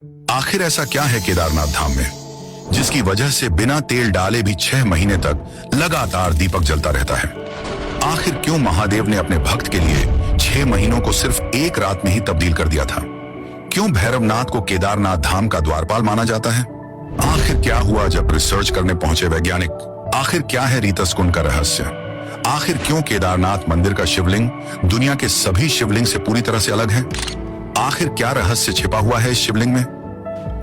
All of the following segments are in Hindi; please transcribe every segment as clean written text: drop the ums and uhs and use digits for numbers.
आखिर ऐसा क्या है केदारनाथ धाम में जिसकी वजह से बिना तेल डाले भी 6 महीने तक लगातार दीपक जलता रहता है? आखिर क्यों महादेव ने अपने भक्त के लिए 6 महीनों को सिर्फ एक रात में ही तब्दील कर दिया था? क्यों भैरवनाथ को केदारनाथ धाम का द्वारपाल माना जाता है? आखिर क्या हुआ जब रिसर्च करने पहुंचे वैज्ञानिक? आखिर क्या है रीतस कुंड का रहस्य? आखिर क्यों केदारनाथ मंदिर का शिवलिंग दुनिया के सभी शिवलिंग से पूरी तरह से अलग है? आखिर क्या रहस्य छिपा हुआ है इस शिवलिंग में?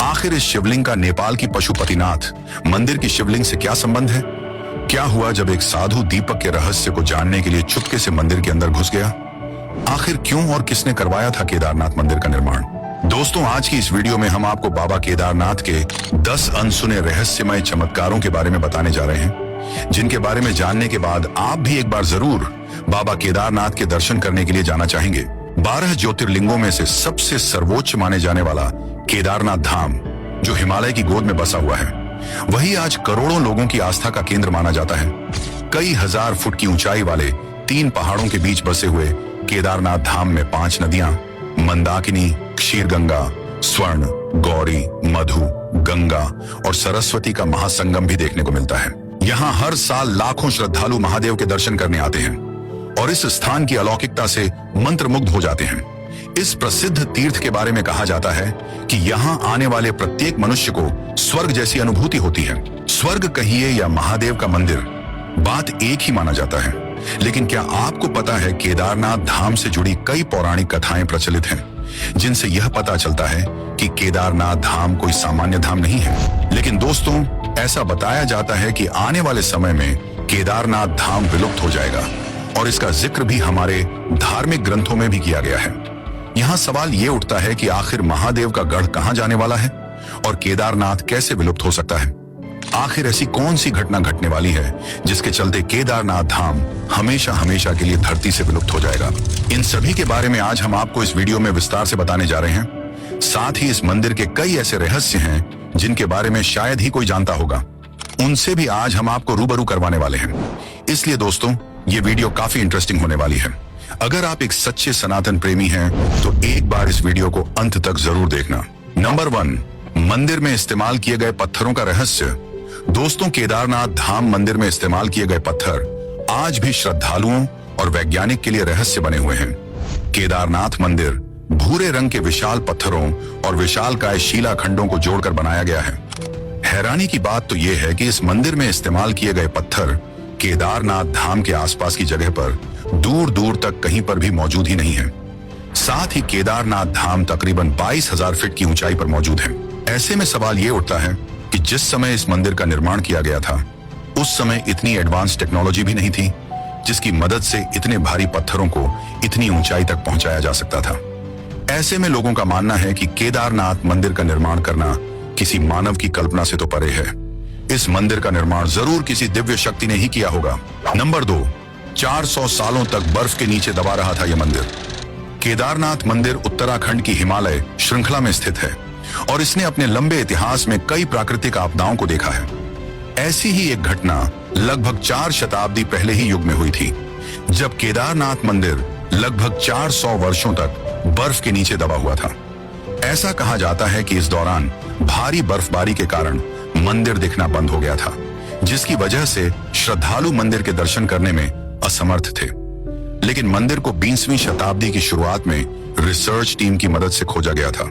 आखिर इस शिवलिंग का नेपाल की पशुपतिनाथ मंदिर की शिवलिंग से क्या संबंध है? क्या हुआ जब एक साधु दीपक के रहस्य को जानने के लिए चुपके से मंदिर के अंदर घुस गया? आखिर क्यों और किसने करवाया था केदारनाथ मंदिर का निर्माण? दोस्तों, आज की इस वीडियो में हम आपको बाबा केदारनाथ के 10 अनसुने रहस्यमय चमत्कारों के बारे में बताने जा रहे हैं, जिनके बारे में जानने के बाद आप भी एक बार जरूर बाबा केदारनाथ के दर्शन करने के लिए जाना चाहेंगे। 12 ज्योतिर्लिंगों में से सबसे सर्वोच्च माने जाने वाला केदारनाथ धाम, जो हिमालय की गोद में बसा हुआ है, वही आज करोड़ों लोगों की आस्था का केंद्र माना जाता है। कई हजार फुट की ऊंचाई वाले 3 पहाड़ों के बीच बसे हुए केदारनाथ धाम में 5 नदियां मंदाकिनी, क्षीरगंगा, स्वर्ण, गौरी, मधु, गंगा और सरस्वती का महासंगम भी देखने को मिलता है। यहाँ हर साल लाखों श्रद्धालु महादेव के दर्शन करने आते हैं और इस स्थान की अलौकिकता से मंत्रमुग्ध हो जाते हैं। इस प्रसिद्ध तीर्थ के बारे में कहा जाता है कि यहाँ आने वाले प्रत्येक मनुष्य को स्वर्ग जैसी अनुभूति होती है। स्वर्ग कहिए या महादेव का मंदिर, बात एक ही माना जाता है। लेकिन क्या आपको पता है केदारनाथ धाम से जुड़ी कई पौराणिक कथाएं प्रचलित हैं, जिनसे यह पता चलता है कि केदारनाथ धाम कोई सामान्य धाम नहीं है। लेकिन दोस्तों, ऐसा बताया जाता है कि आने वाले समय में केदारनाथ धाम विलुप्त हो जाएगा और इसका जिक्र भी हमारे धार्मिक ग्रंथों में भी किया गया है। यहाँ सवाल ये उठता है कि आखिर महादेव का गढ़ कहाँ जाने वाला है और केदारनाथ कैसे विलुप्त हो सकता है? आखिर ऐसी कौन सी घटना घटने वाली है जिसके चलते केदारनाथ धाम हमेशा हमेशा के लिए धरती से विलुप्त हो जाएगा? इन सभी के बारे में आज हम आपको इस वीडियो में विस्तार से बताने जा रहे हैं। साथ ही इस मंदिर के कई ऐसे रहस्य हैं जिनके बारे में शायद ही कोई जानता होगा, उनसे भी आज हम आपको रूबरू करवाने वाले हैं। इसलिए दोस्तों, ये वीडियो काफी इंटरेस्टिंग होने वाली है। अगर आप एक सच्चे सनातन प्रेमी हैं तो एक बार इस वीडियो को अंत तक जरूर देखना। नंबर 1, मंदिर में इस्तेमाल किए गए पत्थरों का रहस्य। दोस्तों, केदारनाथ धाम मंदिर में इस्तेमाल किए गए पत्थर आज भी श्रद्धालुओं और वैज्ञानिक के लिए रहस्य बने हुए हैं। केदारनाथ मंदिर भूरे रंग के विशाल पत्थरों और विशालकाय शिलाखंडों को जोड़कर बनाया गया है। हैरानी की बात तो यह है कि इस मंदिर में इस्तेमाल किए गए पत्थर केदारनाथ धाम के आसपास की जगह पर दूर दूर तक कहीं पर भी मौजूद ही नहीं है। साथ ही केदारनाथ धाम तकरीबन 22,000 फीट की ऊंचाई पर मौजूद है। ऐसे में सवाल ये उठता है कि जिस समय इस मंदिर का निर्माण किया गया था, उस समय इतनी एडवांस टेक्नोलॉजी भी नहीं थी जिसकी मदद से इतने भारी पत्थरों को इतनी ऊंचाई तक पहुंचाया जा सकता था। ऐसे में लोगों का मानना है कि केदारनाथ मंदिर का निर्माण करना किसी मानव की कल्पना से तो परे है। इस मंदिर का निर्माण जरूर किसी दिव्य शक्ति ने ही किया होगा। नंबर 2, 400 सालों तक बर्फ के नीचे दबा रहा था यह मंदिर। केदारनाथ मंदिर उत्तराखंड की हिमालय श्रृंखला में स्थित है और इसने अपने लंबे इतिहास में कई प्राकृतिक आपदाओं को देखा है। ऐसी ही एक घटना लगभग 4 शताब्दी पहले ही युग में हुई थी, जब केदारनाथ मंदिर लगभग 400 वर्षों तक बर्फ के नीचे दबा हुआ था। ऐसा कहा जाता है कि इस दौरान भारी बर्फबारी के कारण मंदिर दिखना बंद हो गया था, जिसकी वजह से श्रद्धालु मंदिर के दर्शन करने में असमर्थ थे। लेकिन मंदिर को 20वीं शताब्दी की शुरुआत में रिसर्च टीम की मदद से खोजा गया था,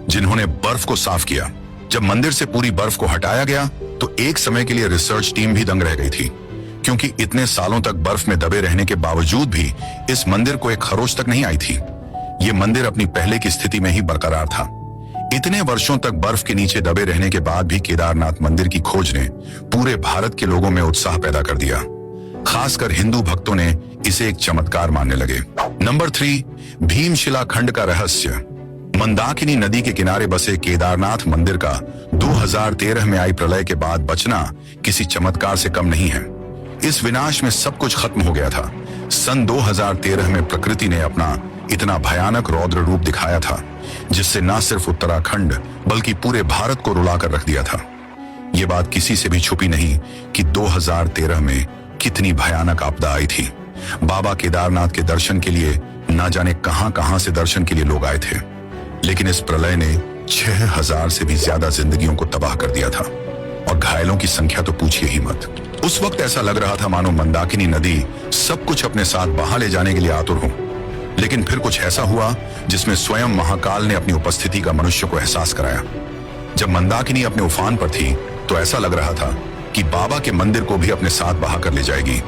जिन्होंने बर्फ को साफ किया। जब मंदिर से पूरी बर्फ को हटाया गया तो एक समय के लिए रिसर्च टीम भी दंग रह गई थी, क्योंकि इतने सालों तक बर्फ में दबे रहने के बावजूद भी इस मंदिर को एक खरोच तक नहीं आई थी। ये मंदिर अपनी पहले की स्थिति में ही बरकरार था। इतने वर्षों तक बर्फ के नीचे दबे रहने के बाद भी केदारनाथ मंदिर की खोज ने पूरे भारत के लोगों में उत्साह पैदा कर दिया। खासकर हिंदू भक्तों ने इसे एक चमत्कार मानने लगे। नंबर 3, भीमशिला खंड का रहस्य। मंदाकिनी नदी के किनारे बसे केदारनाथ मंदिर का 2013 में आई प्रलय के बाद बचना किसी चमत्कार से कम नहीं है। इस विनाश में सब कुछ खत्म हो गया था। सन 2013 में प्रकृति ने अपना इतना भयानक रौद्र रूप दिखाया था, जिससे न सिर्फ उत्तराखंड बल्कि पूरे भारत को रुलाकर रख दिया था। ये बात किसी से भी छुपी नहीं कि 2013 में कितनी भयानक आपदा आई थी। बाबा केदारनाथ के दर्शन के लिए न जाने कहां कहां से दर्शन के लिए लोग आए थे, लेकिन इस प्रलय ने 6000 से भी ज्यादा जिंदगियों को तबाह कर दिया था और घायलों की संख्या तो पूछिए ही मत। उस वक्त ऐसा लग रहा था मानो मंदाकिनी नदी सब कुछ अपने साथ बहा ले जाने के लिए आतुर हो। लेकिन फिर कुछ ऐसा हुआ जिसमें स्वयं महाकाल ने अपनी उपस्थिति का मनुष्य को एहसास कराया। जब मंदाकिनी अपने उफान पर थी तो ऐसा लग रहा था कि बाबा के मंदिर को भी अपने साथ बहा कर ले जाएगी।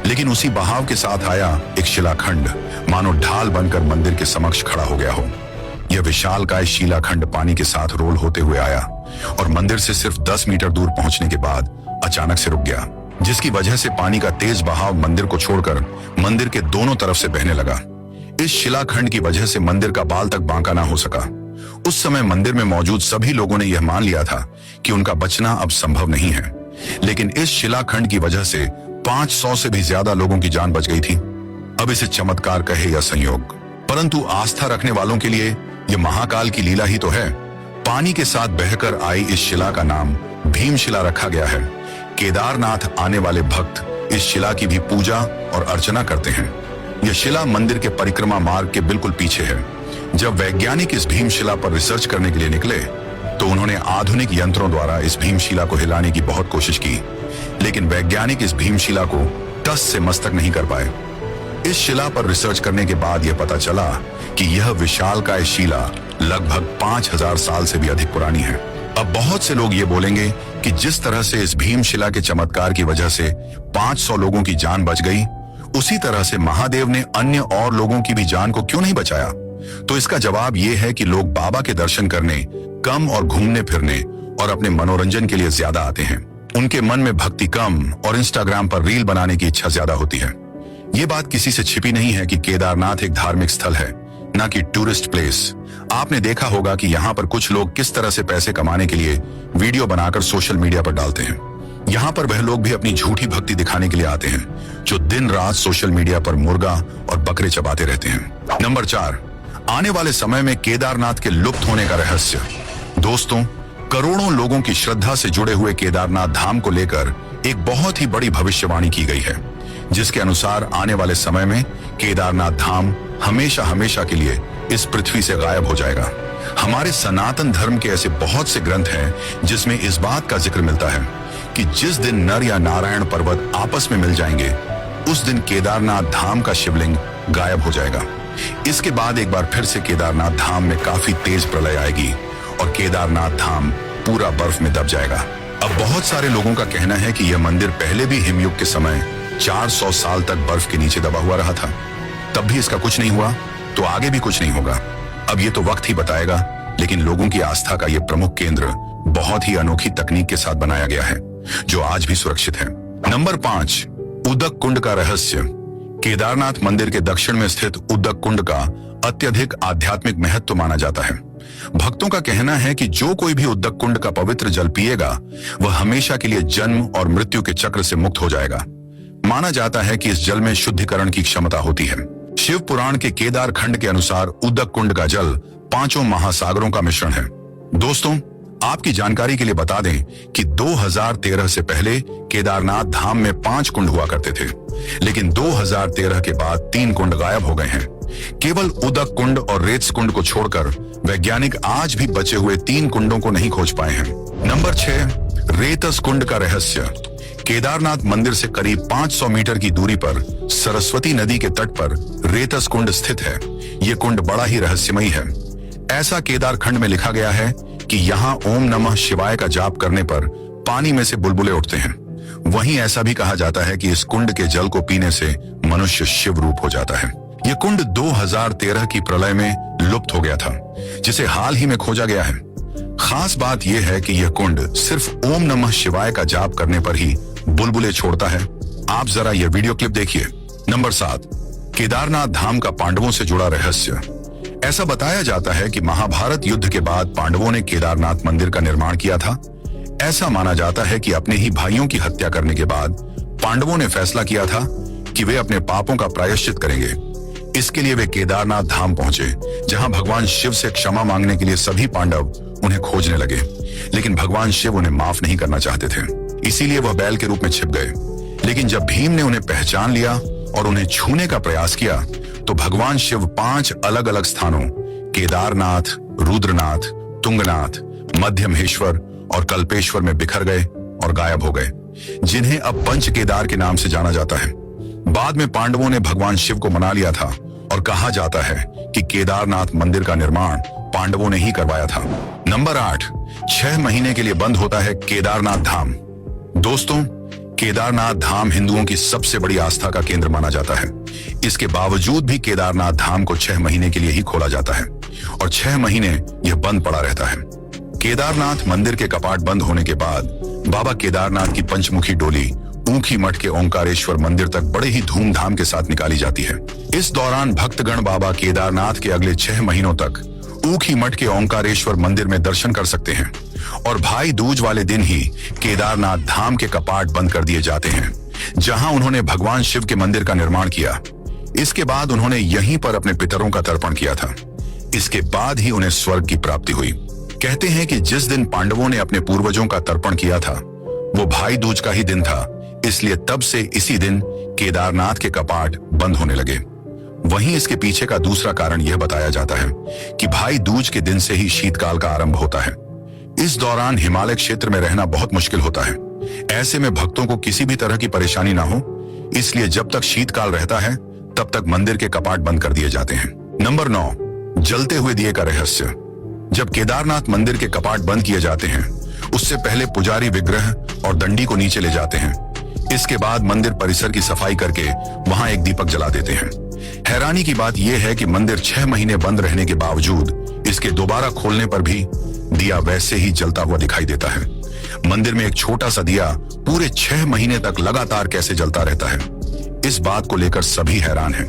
लेकिन उसी बहाव के साथ आया एक शिलाखंड, मानो ढाल बनकर मंदिर के समक्ष खड़ा हो गया हो। यह विशालकाय शिलाखंड पानी के साथ रोल होते हुए आया और मंदिर से सिर्फ 10 मीटर दूर पहुंचने के बाद अचानक से रुक गया, जिसकी वजह से पानी का तेज बहाव मंदिर को छोड़कर मंदिर के दोनों तरफ से बहने लगा। इस शिलाखंड की वजह से मंदिर का बाल तक बांका ना हो सका। उस समय मंदिर में मौजूद सभी लोगों ने यह मान लिया था कि उनका बचना अब संभव नहीं है। लेकिन इस शिलाखंड की वजह से 500 से भी ज्यादा लोगों की जान बच गई थी। अब इसे चमत्कार कहे या संयोग, परंतु आस्था रखने वालों के लिए यह महाकाल की लीला ही तो है। पानी के साथ बहकर आई इस शिला का नाम भीमशिला रखा गया है। केदारनाथ आने वाले भक्त इस शिला की भी पूजा और अर्चना करते हैं। यह शिला मंदिर के परिक्रमा मार्ग के बिल्कुल पीछे है। जब वैज्ञानिक इस भीमशिला पर रिसर्च करने के लिए निकले तो उन्होंने आधुनिक यंत्रों द्वारा इस भीमशिला को हिलाने की बहुत कोशिश की, लेकिन वैज्ञानिक इस भीमशिला को टस से मस्तक नहीं कर पाए। इस शिला पर रिसर्च करने के बाद यह पता चला कि यह विशालकाय शिला लगभग 5000 साल से भी अधिक पुरानी है। अब बहुत से लोग ये बोलेंगे कि जिस तरह से इस भीमशिला के चमत्कार की वजह से 500 लोगों की जान बच गई, उसी तरह से महादेव ने अन्य और लोगों की भी जान को क्यों नहीं बचाया? तो इसका जवाब ये है कि लोग बाबा के दर्शन करने कम और घूमने फिरने और अपने मनोरंजन के लिए ज्यादा आते हैं। उनके मन में भक्ति कम और इंस्टाग्राम पर रील बनाने की इच्छा ज्यादा होती है। ये बात किसी से छिपी नहीं है कि केदारनाथ एक धार्मिक स्थल है, न कि टूरिस्ट प्लेस। आपने देखा होगा कि यहाँ पर कुछ लोग किस तरह से पैसे कमाने के लिए वीडियो बनाकर सोशल मीडिया पर डालते हैं। यहाँ पर वह लोग भी अपनी झूठी भक्ति दिखाने के लिए आते हैं, जो दिन रात सोशल मीडिया पर मुर्गा और बकरे चबाते रहते हैं। नंबर 4, आने वाले समय में केदारनाथ के लुप्त होने का रहस्य। दोस्तों, करोड़ों लोगों की श्रद्धा से जुड़े हुए केदारनाथ धाम को लेकर एक बहुत ही बड़ी भविष्यवाणी की गई है, जिसके अनुसार आने वाले समय में केदारनाथ धाम हमेशा हमेशा के लिए इस पृथ्वी से गायब हो जाएगा। हमारे सनातन धर्म के ऐसे बहुत से ग्रंथ हैं जिसमें इस बात का जिक्र मिलता है कि जिस दिन नर या नारायण पर्वत आपस में मिल जाएंगे, उस दिन केदारनाथ धाम का शिवलिंग गायब हो जाएगा। इसके बाद एक बार फिर से केदारनाथ धाम में काफी तेज प्रलय आएगी और केदारनाथ धाम पूरा बर्फ में दब जाएगा। अब बहुत सारे लोगों का कहना है कि यह मंदिर पहले भी हिमयुग के समय 400 साल तक बर्फ के नीचे दबा हुआ रहा था, तब भी इसका कुछ नहीं हुआ, तो आगे भी कुछ नहीं होगा। अब ये तो वक्त ही बताएगा, लेकिन लोगों की आस्था का यह प्रमुख केंद्र बहुत ही अनोखी तकनीक के साथ बनाया गया है, जो आज भी सुरक्षित है। नंबर 5, उदक कुंड का रहस्य। केदारनाथ मंदिर के दक्षिण में स्थित उदक कुंड का अत्यधिक आध्यात्मिक महत्व माना जाता है। भक्तों का कहना है कि जो कोई भी उदक कुंड का पवित्र जल पिएगा, वह हमेशा के लिए जन्म और मृत्यु के चक्र से मुक्त हो जाएगा। माना जाता है कि इस जल में शुद्धिकरण की क्षमता होती है। शिव पुराण के केदार खंड के अनुसार उदक कुंड का जल 5 महासागरों का मिश्रण है। दोस्तों, आपकी जानकारी के लिए बता दें कि 2013 से पहले केदारनाथ धाम में 5 कुंड हुआ करते थे, लेकिन 2013 के बाद 3 कुंड गायब हो गए हैं। केवल उदक कुंड और रेत्स कुंड को छोड़कर वैज्ञानिक आज भी बचे हुए 3 कुंडों को नहीं खोज पाए हैं। नंबर 6, रेतस कुंड का रहस्य। केदारनाथ मंदिर से करीब 500 मीटर की दूरी पर सरस्वती नदी के तट पर रेतस कुंड स्थित है। ये कुंड बड़ा ही रहस्यमयी है। ऐसा केदार खंड में लिखा गया है कि यहाँ ओम नमः शिवाय का जाप करने पर पानी में से बुलबुले उठते हैं। वहीं ऐसा भी कहा जाता है कि इस कुंड के जल को पीने से मनुष्य शिव रूप हो जाता है। यह कुंड 2013 की प्रलय में लुप्त हो गया था, जिसे हाल ही में खोजा गया है। खास बात यह है कि यह कुंड सिर्फ ओम नमः शिवाय का जाप करने पर ही बुलबुले छोड़ता है। आप जरा यह वीडियो क्लिप देखिए। नंबर 7, केदारनाथ धाम का पांडवों से जुड़ा रहस्य। ऐसा बताया जाता है कि महाभारत युद्ध के बाद पांडवों ने केदारनाथ मंदिर का निर्माण किया था। ऐसा माना जाता है कि अपने ही भाइयों की हत्या करने के बाद पांडवों ने फैसला किया था कि वे अपने पापों का प्रायश्चित करेंगे। इसके लिए वे केदारनाथ धाम पहुंचे, जहां भगवान शिव से क्षमा मांगने के लिए सभी पांडव उन्हें खोजने लगे, लेकिन भगवान शिव उन्हें माफ नहीं करना चाहते थे। इसीलिए वह बैल के रूप में छिप गए। लेकिन जब भीम ने उन्हें पहचान लिया और उन्हें छूने का प्रयास किया, तो भगवान शिव 5 अलग अलग स्थानों केदारनाथ, रुद्रनाथ, तुंगनाथ, मध्यमहेश्वर और कल्पेश्वर में बिखर गए और गायब हो गए, जिन्हें अब पंच केदार के नाम से जाना जाता है। बाद में पांडवों ने भगवान शिव को मना लिया था और कहा जाता है कि केदारनाथ मंदिर का निर्माण पांडवों ने ही करवाया था। नंबर 8, 6 महीने के लिए बंद होता है केदारनाथ धाम। दोस्तों, केदारनाथ धाम हिंदुओं की सबसे बड़ी आस्था का केंद्र माना जाता है। इसके बावजूद भी केदारनाथ धाम को 6 महीने के लिए ही खोला जाता है और 6 महीने यह बंद पड़ा रहता है। केदारनाथ मंदिर के कपाट बंद होने के बाद बाबा केदारनाथ की पंचमुखी डोली ऊखी मठ के ओंकारेश्वर मंदिर तक बड़े ही धूमधाम के साथ निकाली जाती है। इस दौरान भक्तगण बाबा केदारनाथ के अगले 6 महीनों तक ऊखी मठ के ओंकारेश्वर मंदिर में दर्शन कर सकते हैं और भाई दूज वाले दिन ही केदारनाथ धाम के कपाट बंद कर दिए जाते हैं, जहां उन्होंने भगवान शिव के मंदिर का निर्माण किया। इसके बाद उन्होंने यहीं पर अपने पितरों का तर्पण किया था। इसके बाद ही उन्हें स्वर्ग की प्राप्ति हुई। कहते हैं कि जिस दिन पांडवों ने अपने पूर्वजों का तर्पण किया था वो भाई दूज का ही दिन था, इसलिए तब से इसी दिन केदारनाथ के कपाट बंद होने लगे। वहीं इसके पीछे का दूसरा कारण यह बताया जाता है कि भाई दूज के दिन से ही शीतकाल का आरंभ होता है। इस दौरान हिमालय क्षेत्र में रहना बहुत मुश्किल होता है। ऐसे में भक्तों को किसी भी तरह की परेशानी ना हो, इसलिए जब तक शीतकाल रहता है तब तक मंदिर के कपाट बंद कर दिए जाते हैं। नंबर 9, जलते हुए दिए का रहस्य। जब केदारनाथ मंदिर के कपाट बंद किए जाते हैं उससे पहले पुजारी विग्रह और दंडी को नीचे ले जाते हैं। इसके बाद मंदिर परिसर की सफाई करके वहां एक दीपक जला देते हैं। हैरानी की बात यह है कि मंदिर 6 महीने बंद रहने के बावजूद इसके दोबारा खोलने पर भी दिया वैसे ही जलता हुआ दिखाई देता है। मंदिर में एक छोटा सा दिया पूरे 6 महीने तक लगातार कैसे जलता रहता है, इस बात को लेकर सभी हैरान हैं,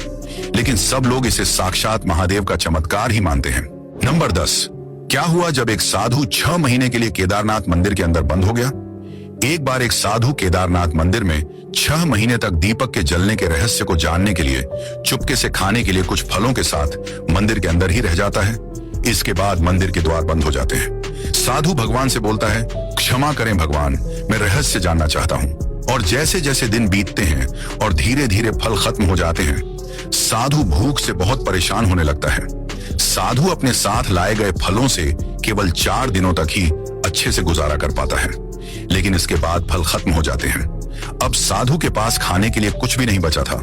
लेकिन सब लोग इसे साक्षात महादेव का चमत्कार ही मानते हैं। नंबर 10, क्या हुआ जब एक साधु 6 महीने के लिए केदारनाथ मंदिर के अंदर बंद हो गया। एक बार एक साधु केदारनाथ मंदिर में 6 महीने तक दीपक के जलने के रहस्य को जानने के लिए चुपके से खाने के लिए कुछ फलों के साथ मंदिर के अंदर ही रह जाता है। इसके बाद मंदिर के द्वार बंद हो जाते हैं। साधु भगवान से बोलता है, क्षमा करें भगवान, मैं रहस्य जानना चाहता हूँ। और जैसे जैसे दिन बीतते हैं और धीरे धीरे फल खत्म हो जाते हैं, साधु भूख से बहुत परेशान होने लगता है। साधु अपने साथ लाए गए फलों से केवल 4 दिनों तक ही अच्छे से गुजारा कर पाता है, लेकिन इसके बाद फल खत्म हो जाते हैं। अब साधु के पास खाने के लिए कुछ भी नहीं बचा था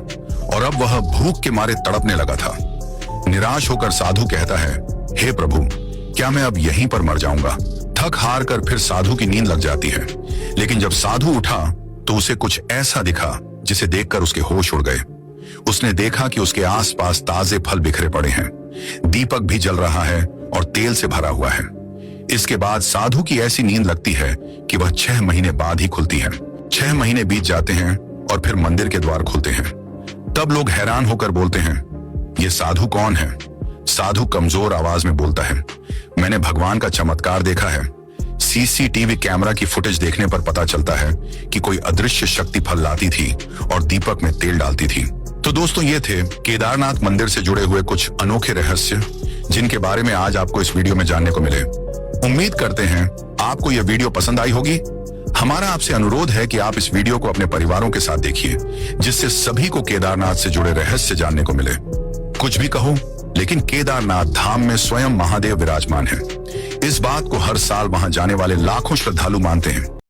और अब वह भूख के मारे तड़पने लगा था। निराश होकर साधु कहता है, हे प्रभु, क्या मैं अब यहीं पर मर जाऊंगा। थक हार कर फिर साधु की नींद लग जाती है, लेकिन जब साधु उठा तो उसे कुछ ऐसा दिखा जिसे देखकर उसके होश उड़ गए। उसने देखा कि उसके आसपास ताजे फल बिखरे पड़े हैं, दीपक भी जल रहा है और तेल से भरा हुआ है। इसके बाद साधु की ऐसी नींद लगती है कि वह 6 महीने बाद ही खुलती है। 6 महीने बीत जाते हैं और फिर मंदिर के द्वार खुलते हैं। तब लोग हैरान होकर बोलते हैं, ये साधु कौन है। साधु कमजोर आवाज में बोलता है, मैंने भगवान का चमत्कार देखा है। सीसीटीवी कैमरा की फुटेज देखने पर पता चलता है कि कोई अदृश्य शक्ति फल लाती थी और दीपक में तेल डालती थी। तो दोस्तों, ये थे केदारनाथ मंदिर से जुड़े हुए कुछ अनोखे रहस्य, जिनके बारे में आज आपको इस वीडियो में जानने को मिले। उम्मीद करते हैं आपको यह वीडियो पसंद आई होगी। हमारा आपसे अनुरोध है कि आप इस वीडियो को अपने परिवारों के साथ देखिए, जिससे सभी को केदारनाथ से जुड़े रहस्य जानने को मिले। कुछ भी कहो, लेकिन केदारनाथ धाम में स्वयं महादेव विराजमान है। इस बात को हर साल वहां जाने वाले लाखों श्रद्धालु मानते हैं।